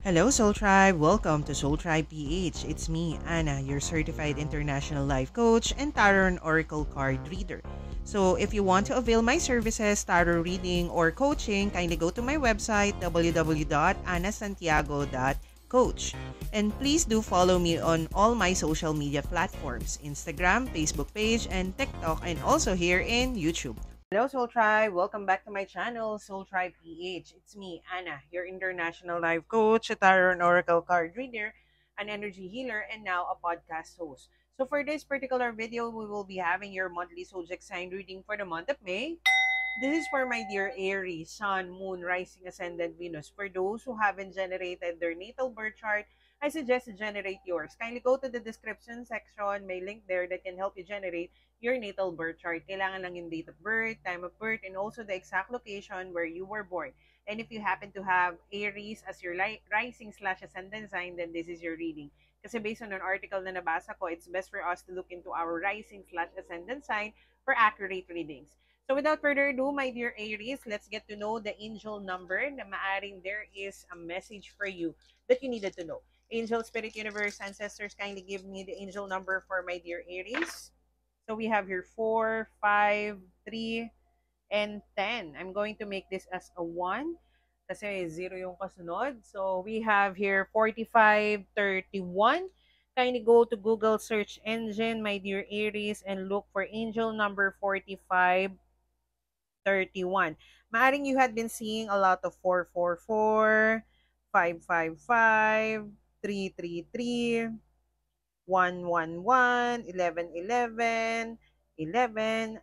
Hello, Soul Tribe. Welcome to Soul Tribe PH. It's me, Anna, your certified international life coach and tarot and oracle card reader. So, if you want to avail my services, tarot reading, or coaching, kindly go to my website www.anasantiago.coach. And please do follow me on all my social media platforms Instagram, Facebook page, and TikTok, and also here in YouTube. Hello, Soul Tribe. Welcome back to my channel, Soul Tribe PH. It's me, Anna, your international life coach, a tarot and oracle card reader, an energy healer, and now a podcast host. So for this particular video, we will be having your monthly zodiac sign reading for the month of May. This is for my dear Aries, Sun, Moon, Rising, Ascendant, Venus. For those who haven't generated their natal birth chart, I suggest to generate yours. Kindly go to the description section. May link there that can help you generate your natal birth chart. Kailangan lang yung date of birth, time of birth, and also the exact location where you were born. And if you happen to have Aries as your rising/ascendant sign, then this is your reading. Kasi based on an article na nabasa ko, it's best for us to look into our rising/ascendant sign for accurate readings. So without further ado, my dear Aries, let's get to know the angel number na maaring there is a message for you that you needed to know. Angel, Spirit, Universe, Ancestors, kindly give me the angel number for my dear Aries. So we have here 4, 5, 3, and 10. I'm going to make this as a 1 kasi 0 yung kasunod. So we have here 45, 31. Kindly go to Google search engine, my dear Aries, and look for angel number 45, 31. Maaring you had been seeing a lot of 444, 555, 333, 111, 1111, 11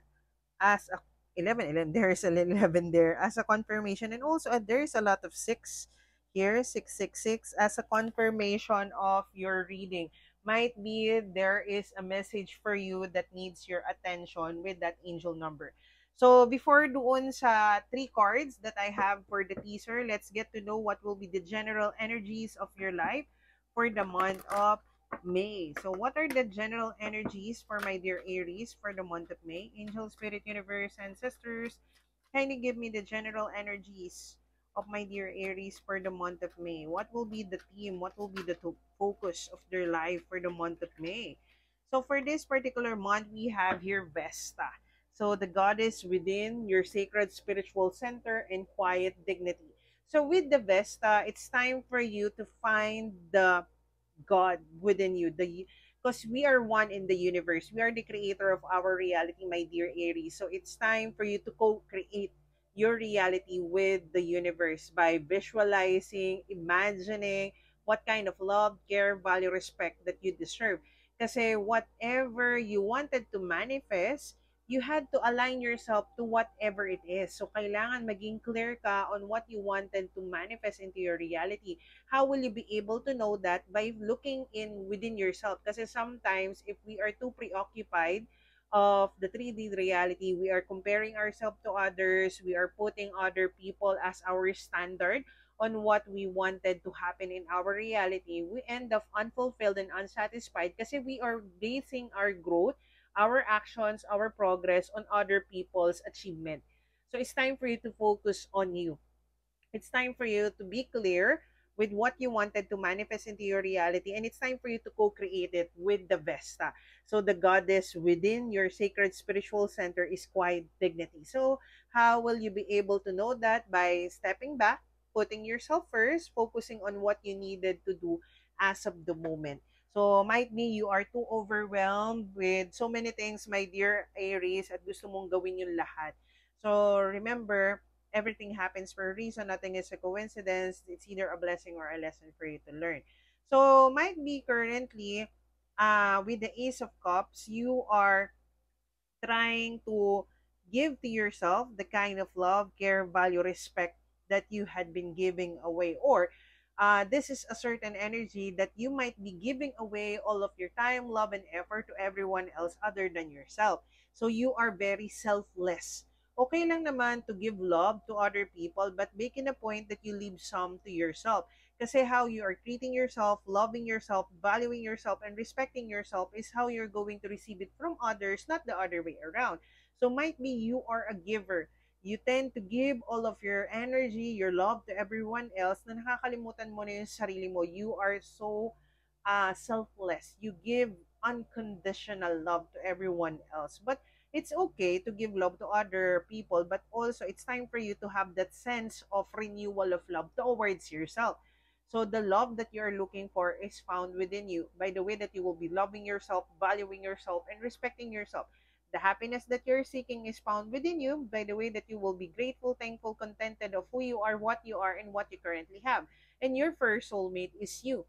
as a 11, there's an 11 there as a confirmation, and also there's a lot of 6 here, 666 as a confirmation of your reading. Might be there is a message for you that needs your attention with that angel number. So before doon sa 3 cards that I have for the teaser, let's get to know what will be the general energies of your life for the month of May. So what are the general energies for my dear Aries for the month of May? Angel, Spirit, Universe, Ancestors, kindly give me the general energies of my dear Aries for the month of May. What will be the theme? What will be the focus of their life for the month of May? So for this particular month, we have here Vesta. So the goddess within your sacred spiritual center and quiet dignity. So with the Vesta, it's time for you to find the God within you. The because we are one in the universe. We are the creator of our reality, my dear Aries. So it's time for you to co-create your reality with the universe by visualizing, imagining what kind of love, care, value, respect that you deserve. Kasi whatever you wanted to manifest, you had to align yourself to whatever it is. So kailangan maging clear ka on what you wanted to manifest into your reality. How will you be able to know that? By looking in within yourself. Kasi sometimes if we are too preoccupied of the 3D reality, we are comparing ourselves to others, we are putting other people as our standard on what we wanted to happen in our reality. We end up unfulfilled and unsatisfied kasi we are basing our growth, our actions, our progress on other people's achievement. So it's time for you to focus on you. It's time for you to be clear with what you wanted to manifest into your reality, and it's time for you to co-create it with the Vesta. So the goddess within your sacred spiritual center is quiet dignity. So how will you be able to know that? By stepping back, putting yourself first, focusing on what you needed to do as of the moment. So might be you are too overwhelmed with so many things, my dear Aries, at gusto mong gawin yung lahat. So remember, everything happens for a reason. Nothing is a coincidence. It's either a blessing or a lesson for you to learn. So might be currently with the Ace of Cups, you are trying to give to yourself the kind of love, care, value, respect that you had been giving away. Or this is a certain energy that you might be giving away all of your time, love, and effort to everyone else other than yourself. So you are very selfless. Okay lang naman to give love to other people, but making a point that you leave some to yourself. Kasi how you are treating yourself, loving yourself, valuing yourself, and respecting yourself is how you're going to receive it from others, not the other way around. So might be you are a giver. You tend to give all of your energy, your love to everyone else na nakakalimutan mo na yung sarili mo. You are so selfless. You give unconditional love to everyone else. But it's okay to give love to other people, but also it's time for you to have that sense of renewal of love towards yourself. So the love that you're looking for is found within you by the way that you will be loving yourself, valuing yourself, and respecting yourself. The happiness that you're seeking is found within you by the way that you will be grateful, thankful, contented of who you are, and what you currently have. And your first soulmate is you.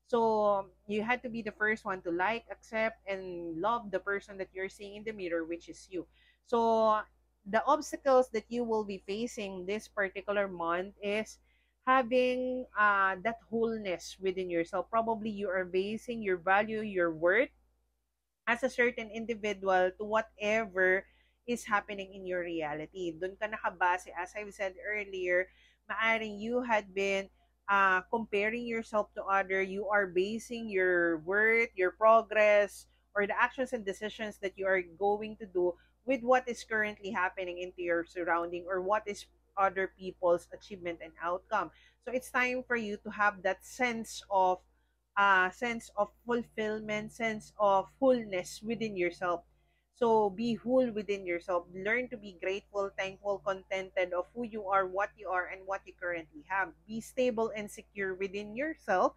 So you had to be the first one to like, accept, and love the person that you're seeing in the mirror, which is you. So the obstacles that you will be facing this particular month is having that wholeness within yourself. Probably you are basing your value, your worth as a certain individual to whatever is happening in your reality. Doon ka nakabase, as I've said earlier, maaring you had been comparing yourself to other, you are basing your worth, your progress, or the actions and decisions that you are going to do with what is currently happening into your surrounding or what is other people's achievement and outcome. So it's time for you to have that sense of fulfillment, sense of wholeness within yourself. So be whole within yourself. Learn to be grateful, thankful, contented of who you are, and what you currently have. Be stable and secure within yourself,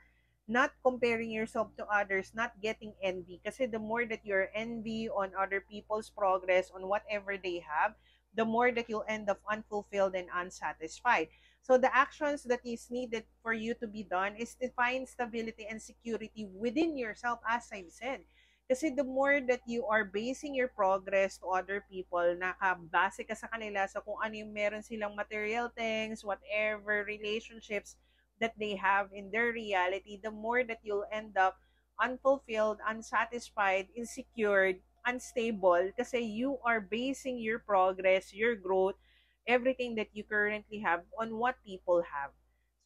not comparing yourself to others, not getting envy. Kasi the more that you're envy on other people's progress, on whatever they have, the more that you'll end up unfulfilled and unsatisfied. So the actions that is needed for you to be done is to find stability and security within yourself, as I've said. Kasi the more that you are basing your progress to other people, nakabase ka sa kanila sa kung ano yung meron silang material things, whatever relationships that they have in their reality, the more that you'll end up unfulfilled, unsatisfied, insecure, unstable, kasi you are basing your progress, your growth, everything that you currently have on what people have.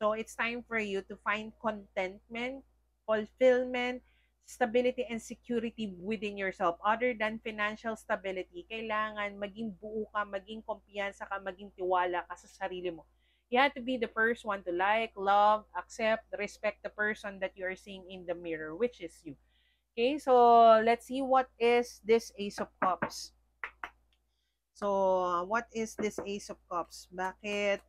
So it's time for you to find contentment, fulfillment, stability, and security within yourself. Other than financial stability, kailangan maging buo ka, maging kumpiyansa ka, maging tiwala ka sa sarili mo. You have to be the first one to like, love, accept, respect the person that you are seeing in the mirror, which is you. Okay, so let's see what is this Ace of Cups. So, what is this Ace of Cups? Bakit?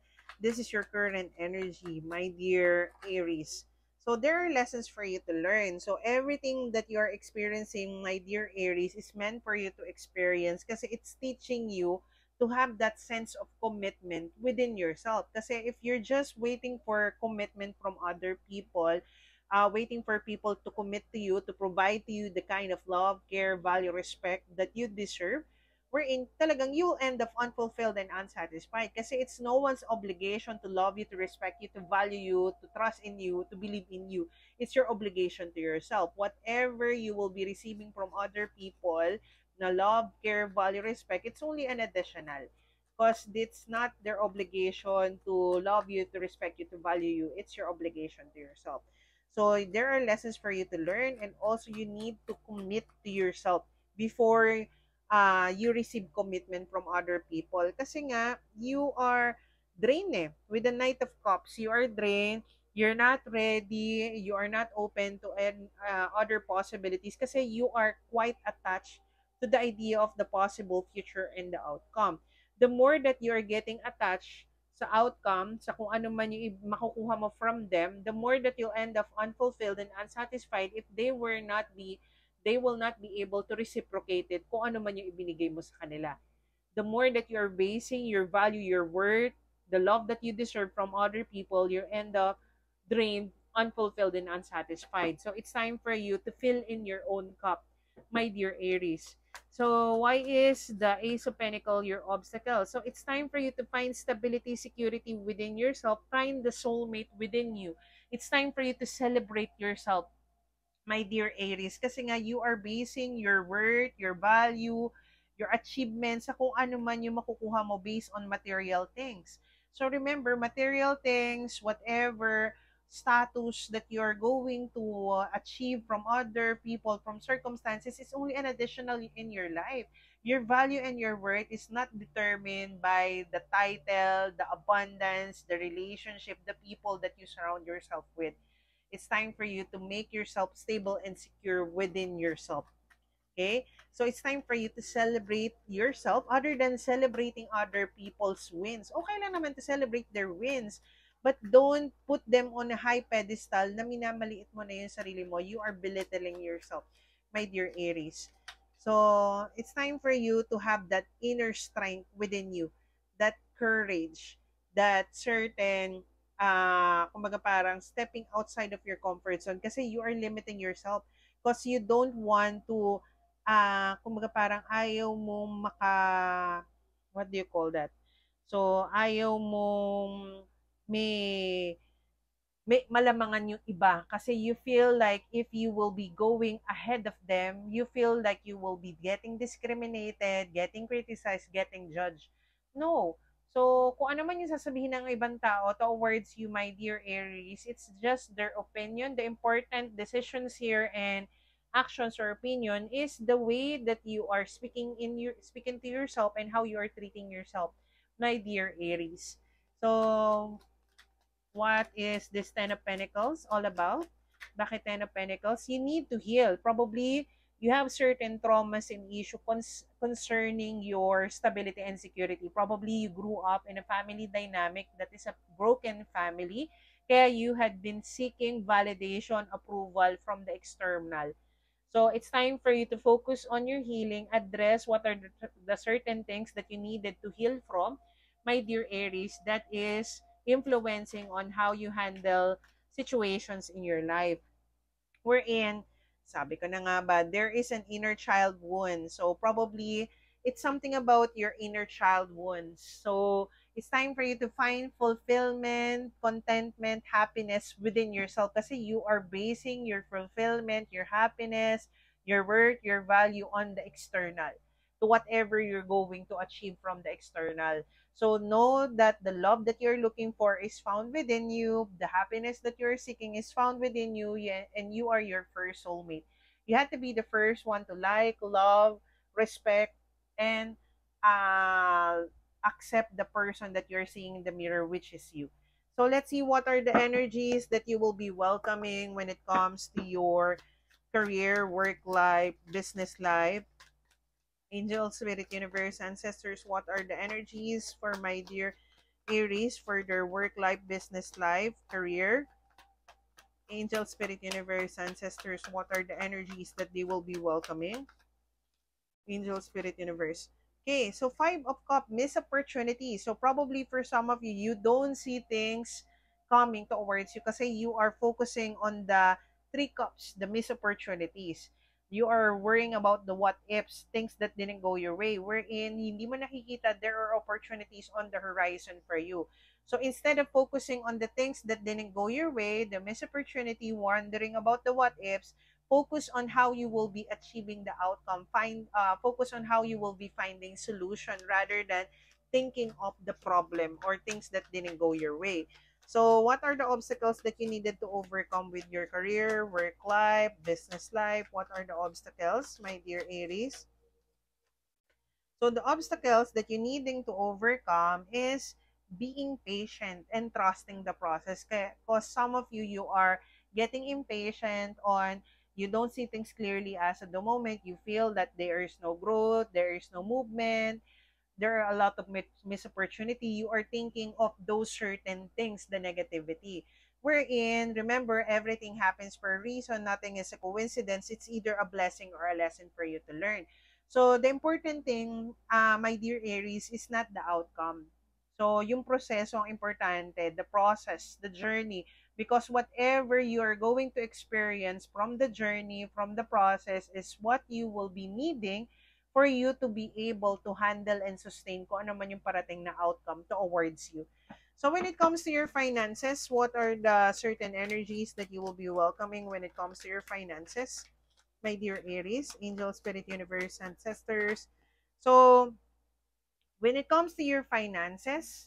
This is your current energy, my dear Aries. So, there are lessons for you to learn. So, everything that you are experiencing, my dear Aries, is meant for you to experience kasi it's teaching you to have that sense of commitment within yourself. Kasi if you're just waiting for commitment from other people, waiting for people to commit to you, to provide to you the kind of love, care, value, respect that you deserve, wherein talagang you'll end up unfulfilled and unsatisfied kasi it's no one's obligation to love you, to respect you, to value you, to trust in you, to believe in you. It's your obligation to yourself. Whatever you will be receiving from other people na love, care, value, respect, it's only an additional because it's not their obligation to love you, to respect you, to value you. It's your obligation to yourself. So there are lessons for you to learn, and also you need to commit to yourself before you receive commitment from other people. Kasi nga, you are drained eh. With the Knight of Cups, you are drained, you're not ready, you are not open to other possibilities kasi you are quite attached to the idea of the possible future and the outcome. The more that you are getting attached sa outcome, sa kung ano man yung makukuha mo from them, the more that you'll end up unfulfilled and unsatisfied if they will not be able to reciprocate it kung ano man yung ibinigay mo sa kanila. The more that you're basing your value, your worth, the love that you deserve from other people, you end up drained, unfulfilled, and unsatisfied. So it's time for you to fill in your own cup, my dear Aries. So why is the Ace of Pentacles your obstacle? So it's time for you to find stability, security within yourself, find the soulmate within you. It's time for you to celebrate yourself, my dear Aries, kasi nga you are basing your worth, your value, your achievements sa kung ano man yung makukuha mo based on material things. So remember, material things, whatever, status that you're going to achieve from other people, from circumstances, is only an additional in your life. Your value and your worth is not determined by the title, the abundance, the relationship, the people that you surround yourself with. It's time for you to make yourself stable and secure within yourself. Okay? So it's time for you to celebrate yourself other than celebrating other people's wins. Okay lang naman to celebrate their wins, but don't put them on a high pedestal na minamaliit mo na yung sarili mo. You are belittling yourself, my dear Aries. So it's time for you to have that inner strength within you, that courage, that certain kumbaga parang stepping outside of your comfort zone kasi you are limiting yourself because you don't want to kumbaga parang ayaw mong what do you call that? So, ayaw mong may, may malamangan yung iba kasi you feel like if you will be going ahead of them, you feel like you will be getting discriminated, getting criticized, getting judged. No. So, kung ano man yung sasabihin ng ibang tao towards you, my dear Aries, it's just their opinion. The important decisions here and actions or opinion is the way that you are speaking to yourself and how you are treating yourself, my dear Aries. So, what is this Ten of Pentacles all about? Bakit Ten of Pentacles? You need to heal. Probably, you have certain traumas and issue concerning your stability and security. Probably, you grew up in a family dynamic that is a broken family. Kaya you had been seeking validation, approval from the external. So it's time for you to focus on your healing, address what are the certain things that you needed to heal from, my dear Aries, that is influencing on how you handle situations in your life. Wherein, sabi ko na nga ba, there is an inner child wound. So probably, it's something about your inner child wounds. So it's time for you to find fulfillment, contentment, happiness within yourself kasi you are basing your fulfillment, your happiness, your worth, your value on the external, to whatever you're going to achieve from the external. So know that the love that you're looking for is found within you. The happiness that you're seeking is found within you, yeah, and you are your first soulmate. You have to be the first one to like, love, respect, and uh, accept the person that you're seeing in the mirror, which is you. So let's see what are the energies that you will be welcoming when it comes to your career, work life, business life. Angel, Spirit, Universe, Ancestors, what are the energies for my dear Aries for their work life, business life, career? Angel, Spirit, Universe, Ancestors, what are the energies that they will be welcoming? Angel, Spirit, Universe. Okay, so Five of Cup, miss opportunity. So probably for some of you, you don't see things coming towards you kasi you are focusing on the Three Cups, the miss opportunities. You are worrying about the what ifs, things that didn't go your way, wherein hindi mo nakikita there are opportunities on the horizon for you. So instead of focusing on the things that didn't go your way, the miss opportunity, wondering about the what ifs, focus on how you will be achieving the outcome. Focus on how you will be finding solution rather than thinking of the problem or things that didn't go your way. So what are the obstacles that you needed to overcome with your career, work life, business life? What are the obstacles, my dear Aries? So the obstacles that you needing to overcome is being patient and trusting the process. Because some of you, you are getting impatient on, you don't see things clearly as at the moment. You feel that there is no growth, there is no movement, there are a lot of miss opportunity. You are thinking of those certain things, the negativity. Wherein, remember, everything happens for a reason. Nothing is a coincidence. It's either a blessing or a lesson for you to learn. So, the important thing, my dear Aries, is not the outcome. So, yung proseso ang importante, the process, the journey. Because whatever you are going to experience from the journey, from the process, is what you will be needing for you to be able to handle and sustain kung ano man yung parating na outcome towards you. So when it comes to your finances, what are the certain energies that you will be welcoming when it comes to your finances? My dear Aries, Angel, Spirit, Universe, Ancestors. So when it comes to your finances,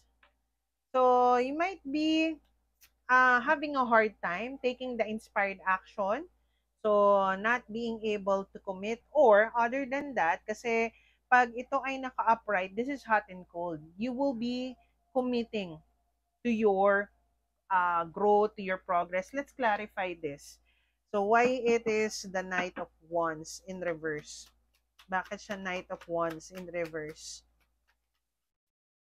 so you might be having a hard time taking the inspired action. So, not being able to commit, or other than that, kasi pag ito ay naka-upright, this is hot and cold. You will be committing to your growth, to your progress. Let's clarify this. So, why it is the Knight of Wands in reverse? Bakit siya Knight of Wands in reverse?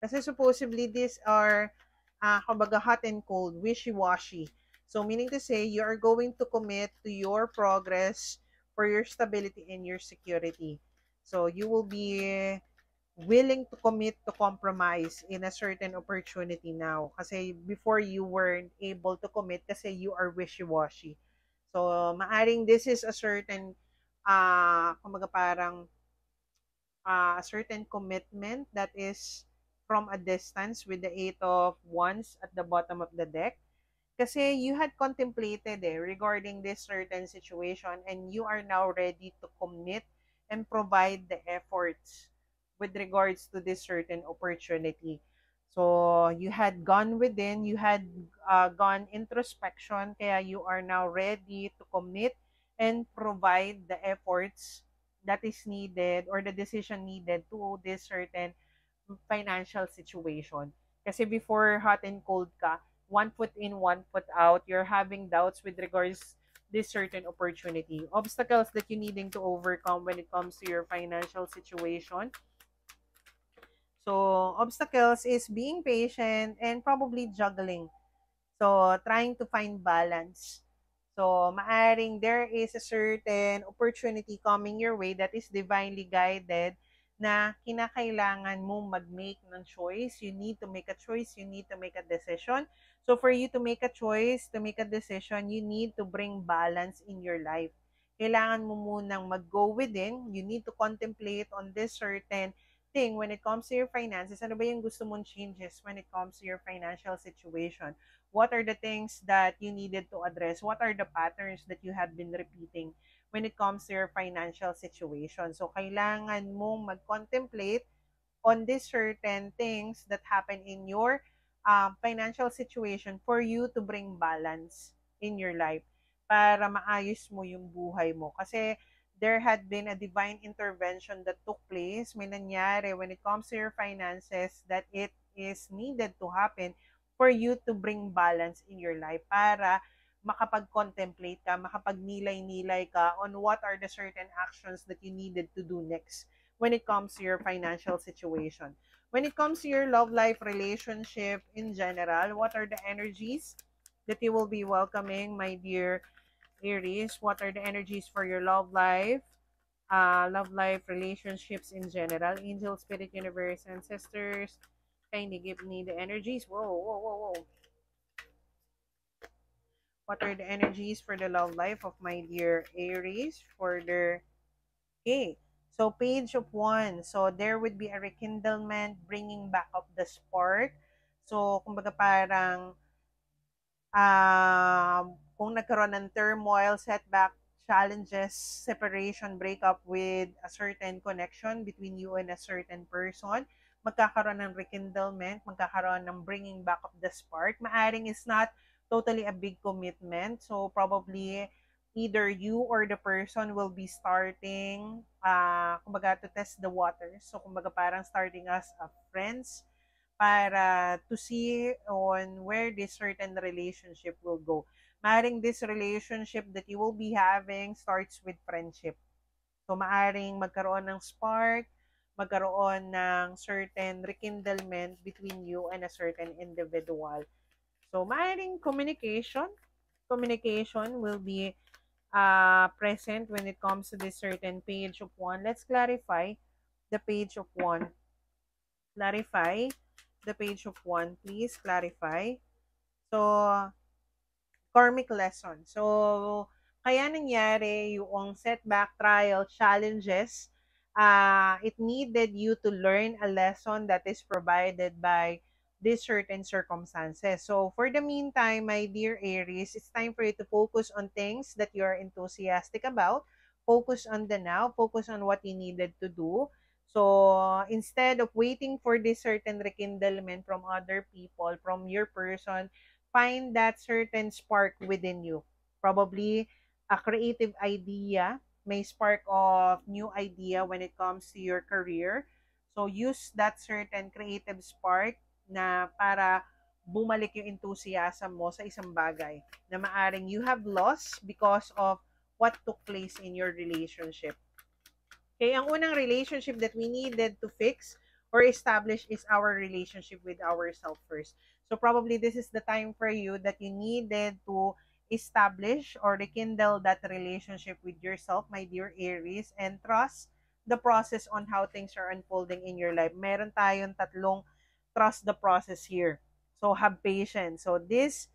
Kasi supposedly these are, kumbaga hot and cold, wishy-washy. So meaning to say, you are going to commit to your progress for your stability and your security. So you will be willing to commit to compromise in a certain opportunity now. Kasi before you weren't able to commit kasi you are wishy-washy. So maaring this is a certain, kumbaga parang a certain commitment that is from a distance with the Eight of Wands at the bottom of the deck. Kasi you had contemplated regarding this certain situation, and you are now ready to commit and provide the efforts with regards to this certain opportunity. So you had gone within, you had gone introspection, kaya you are now ready to commit and provide the efforts that is needed or the decision needed to this certain financial situation. Kasi before hot and cold ka, one foot in, one foot out, you're having doubts with regards this certain opportunity. Obstacles that you needing to overcome when it comes to your financial situation. So, obstacles is being patient and probably juggling. So, trying to find balance. So, maaring there is a certain opportunity coming your way that is divinely guided na kinakailangan mo mag-make ng choice. You need to make a choice. You need to make a decision. So, for you to make a choice, to make a decision, you need to bring balance in your life. Kailangan mo munang mag-go within. You need to contemplate on this certain thing when it comes to your finances. Ano ba yung gusto mong changes when it comes to your financial situation? What are the things that you needed to address? What are the patterns that you have been repeating when it comes to your financial situation? So, kailangan mong mag-contemplate on these certain things that happen in your financial situation for you to bring balance in your life para maayos mo yung buhay mo. Kasi there had been a divine intervention that took place. May nangyari when it comes to your finances that it is needed to happen for you to bring balance in your life para makapag-contemplate ka, makapag-nilay-nilay ka on what are the certain actions that you needed to do next when it comes to your financial situation. When it comes to your love life, relationship in general, what are the energies that you will be welcoming, my dear Aries? What are the energies for your love life, relationships in general? Angel, spirit, universe, ancestors, kindly give me the energies. Whoa, whoa, whoa, whoa. What are the energies for the love life of my dear Aries for their okay. So, page of one. So, there would be a rekindlement, bringing back up the spark. So, kumbaga parang, kung nagkaroon ng turmoil, setback, challenges, separation, breakup with a certain connection between you and a certain person, magkakaroon ng rekindlement, magkakaroon ng bringing back of the spark. Maaring is not totally a big commitment. So, probably, either you or the person will be starting, kumbaga, to test the waters. So, kumbaga, parang starting as a friends para to see on where this certain relationship will go. Maaring this relationship that you will be having starts with friendship. So, maaring magkaroon ng spark, magkaroon ng certain rekindlement between you and a certain individual. So, maaring communication. Communication will be present when it comes to this certain page of one. Let's clarify the page of one. Clarify the page of one, please. Clarify. So, karmic lesson. So, kaya nangyari yung setback, trial, challenges, it needed you to learn a lesson that is provided by these certain circumstances. So, for the meantime, my dear Aries, it's time for you to focus on things that you're enthusiastic about. Focus on the now. Focus on what you needed to do. So, instead of waiting for this certain rekindlement from other people, from your person, find that certain spark within you. Probably a creative idea, may spark of new idea when it comes to your career. So use that certain creative spark na para bumalik yung enthusiasm mo sa isang bagay na maaring you have lost because of what took place in your relationship. Okay, ang unang relationship that we needed to fix or establish is our relationship with ourselves first. So probably this is the time for you that you needed to establish or rekindle that relationship with yourself, my dear Aries, and trust the process on how things are unfolding in your life. Meron tayong tatlong trust the process here. So have patience. So this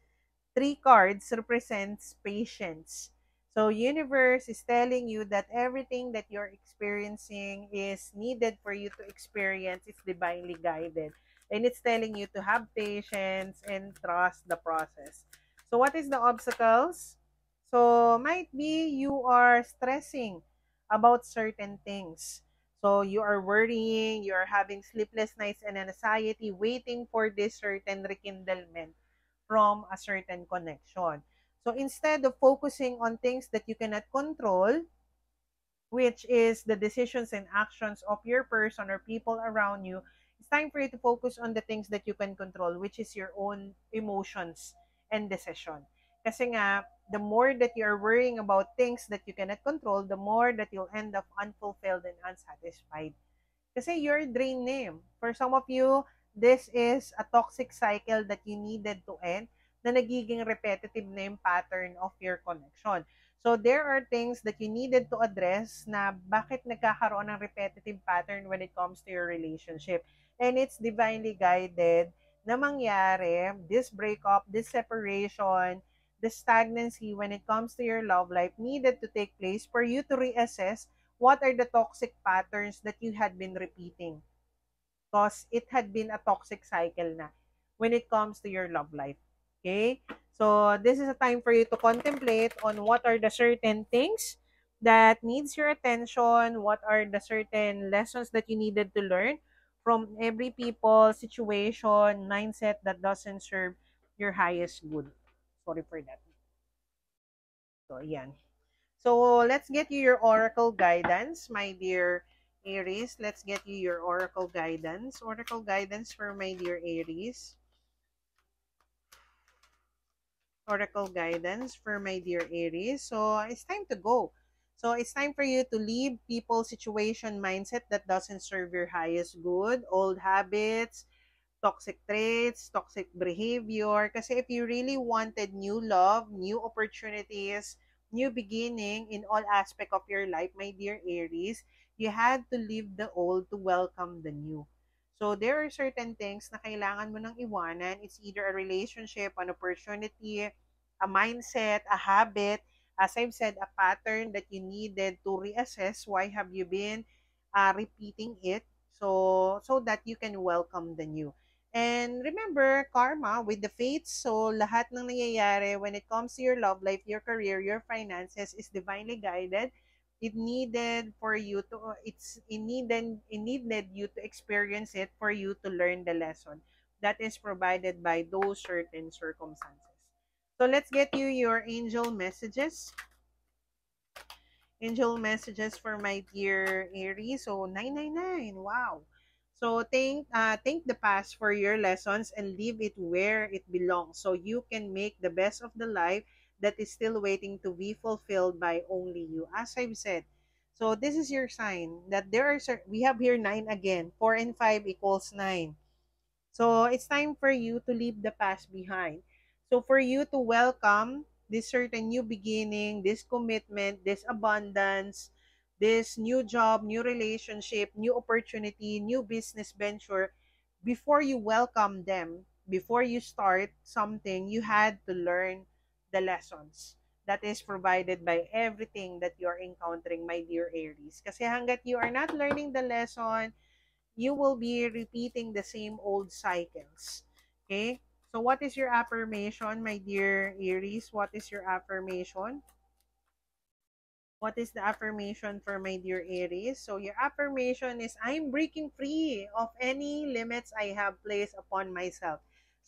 three cards represents patience. So universe is telling you that everything that you're experiencing is needed for you to experience. It's divinely guided. And it's telling you to have patience and trust the process. So what is the obstacles? So might be you are stressing about certain things. So you are worrying, you are having sleepless nights and anxiety waiting for this certain rekindlement from a certain connection. So instead of focusing on things that you cannot control, which is the decisions and actions of your person or people around you, it's time for you to focus on the things that you can control, which is your own emotions and decision. Kasi nga, the more that you're worrying about things that you cannot control, the more that you'll end up unfulfilled and unsatisfied. Kasi you're drained na eh. For some of you, this is a toxic cycle that you needed to end na nagiging repetitive na yung pattern of your connection. So there are things that you needed to address na bakit nagkakaroon ng repetitive pattern when it comes to your relationship. And it's divinely guided na mangyari, this breakup, this separation, the stagnancy when it comes to your love life needed to take place for you to reassess what are the toxic patterns that you had been repeating because it had been a toxic cycle na when it comes to your love life. Okay? So, this is a time for you to contemplate on what are the certain things that needs your attention, what are the certain lessons that you needed to learn from every people, situation, mindset that doesn't serve your highest good. Sorry for that. So, yan. So, let's get you your oracle guidance, my dear Aries. Let's get you your oracle guidance. Oracle guidance for my dear Aries. Oracle guidance for my dear Aries. So, it's time to go. So, it's time for you to leave people, situation, mindset that doesn't serve your highest good, old habits, toxic traits, toxic behavior. Kasi if you really wanted new love, new opportunities, new beginning in all aspect of your life, my dear Aries, you had to leave the old to welcome the new. So there are certain things na kailangan mo nang iwanan. It's either a relationship, an opportunity, a mindset, a habit, as I've said, a pattern that you needed to reassess. Why have you been repeating it? So that you can welcome the new. And remember, karma with the fates. So, lahat ng nangyayari when it comes to your love life, your career, your finances is divinely guided. It needed for you to, it needed you to experience it for you to learn the lesson that is provided by those certain circumstances. So, let's get you your angel messages. Angel messages for my dear Aries. So, 999. Wow. So, thank the past for your lessons and leave it where it belongs so you can make the best of the life that is still waiting to be fulfilled by only you. As I've said, so this is your sign that there are, we have here 9 again. 4 and 5 equals 9. So it's time for you to leave the past behind. So for you to welcome this certain new beginning, this commitment, this abundance, this new job, new relationship, new opportunity, new business venture, before you welcome them, before you start something, you had to learn the lessons that is provided by everything that you're encountering, my dear Aries. Kasi hanggat you are not learning the lesson, you will be repeating the same old cycles. Okay? So what is your affirmation, my dear Aries? What is your affirmation? What is the affirmation for my dear Aries? So your affirmation is, I'm breaking free of any limits I have placed upon myself.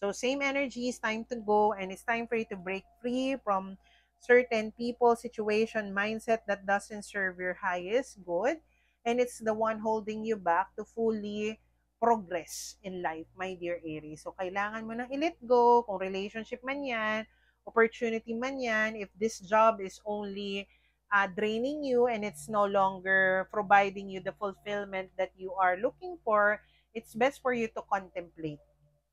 So same energy, it's time to go, and it's time for you to break free from certain people, situation, mindset that doesn't serve your highest good. And it's the one holding you back to fully progress in life, my dear Aries. So kailangan mo nang i-let go, kung relationship man yan, opportunity man yan, if this job is only draining you and it's no longer providing you the fulfillment that you are looking for, it's best for you to contemplate.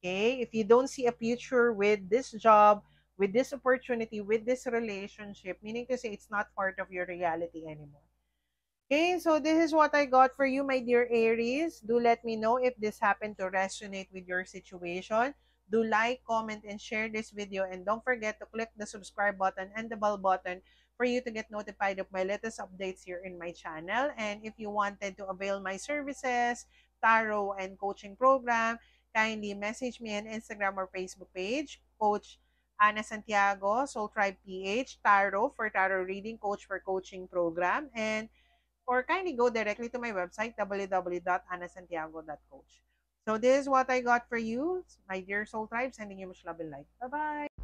Okay? If you don't see a future with this job, with this opportunity, with this relationship, meaning to say it's not part of your reality anymore. Okay, so this is what I got for you, my dear Aries. Do let me know if this happened to resonate with your situation. Do like, comment, and share this video. And don't forget to click the subscribe button and the bell button for you to get notified of my latest updates here in my channel. And if you wanted to avail my services, tarot, and coaching program, kindly message me on Instagram or Facebook page, Coach Ana Santiago, Soul Tribe PH, Tarot for tarot reading, Coach for coaching program, and or kindly go directly to my website, www.anasantiago.coach. So this is what I got for you, my dear soul tribe, sending you much love and light. Bye-bye.